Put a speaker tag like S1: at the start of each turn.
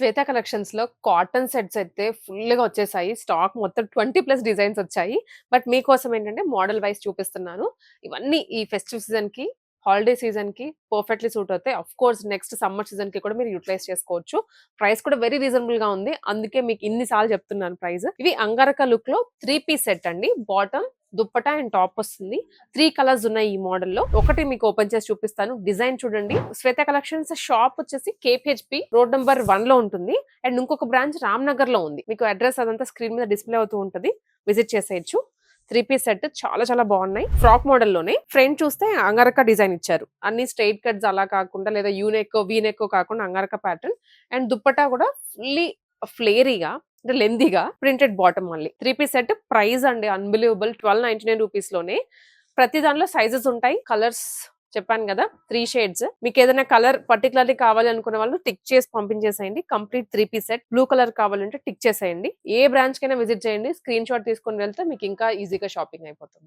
S1: శ్వేత collections లో cotton sets అయితే full గా వచ్చేసాయి. స్టాక్ మొత్తం 20+ డిజైన్స్ వచ్చాయి. బట్ మీకోసం ఏంటంటే మోడల్ వైస్ చూపిస్తున్నాను. ఇవన్నీ ఈ ఫెస్టివ్ సీజన్ కి, హాలిడే సీజన్ కి పర్ఫెక్ట్లీ సూట్ అవుతాయి. Of course next summer season కి కూడా మీరు యూటిలైజ్ చేసుకోవచ్చు. ప్రైస్ కూడా వెరీ రీజనబుల్ గా ఉంది. అందుకే మీకు ఇన్ని సార్లు చెప్తున్నాను ప్రైస్. ఇవి అంగారక లుక్ లో 3 పీస్ సెట్ అండి. బాటమ్, దుప్పటా అండ్ టాప్ వస్తుంది. 3 కలర్స్ ఉన్నాయి ఈ మోడల్ లో. ఒకటి మీకు ఓపెన్ చేసి చూపిస్తాను. డిజైన్ చూడండి. శ్వేత కలెక్షన్స్ షాప్ వచ్చేసి KPHP రోడ్ నెంబర్ 1 లో ఉంటుంది. అండ్ ఇంకొక బ్రాంచ్ రామ్ నగర్ లో ఉంది. మీకు అడ్రస్ అదంతా స్క్రీన్ మీద డిస్ప్లే అవుతూ ఉంటది. విజిట్ చేసేయచ్చు. 3 పీస్ సెట్ చాలా చాలా బాగున్నాయి. ఫ్రాక్ మోడల్ లోనే ఫ్రంట్ చూస్తే అంగారక డిజైన్ ఇచ్చారు. అన్ని స్ట్రైట్ కట్స్ అలా కాకుండా లేదా యూనెక్ వీనెక్ కాకుండా అంగారక ప్యాటర్న్. అండ్ దుప్పటా కూడా ఫుల్లీ ఫ్లేరీగా అంటే లెందీగా ప్రింటెడ్ బాటమ్. మళ్ళీ 3 పీస్ సెట్ ప్రైస్ అండి అన్బిలీవబుల్ 1299 రూపీస్ లోనే. ప్రతి దానిలో సైజెస్ ఉంటాయి. కలర్స్ చెప్పాను కదా, 3 షేడ్స్. మీకు ఏదైనా కలర్ పర్టికులర్లీ కావాలి అనుకున్న వాళ్ళు టిక్ చేసి పంపించేసేయండి. Complete 3 piece set. Blue colour కావాలంటే టిక్ చేసేయండి. ఏ బ్రాంచ్ కైనా విజిట్ చేయండి. స్క్రీన్ షాట్ తీసుకొని వెళ్తే మీకు ఇంకా ఈజీగా షాపింగ్ అయిపోతుంది.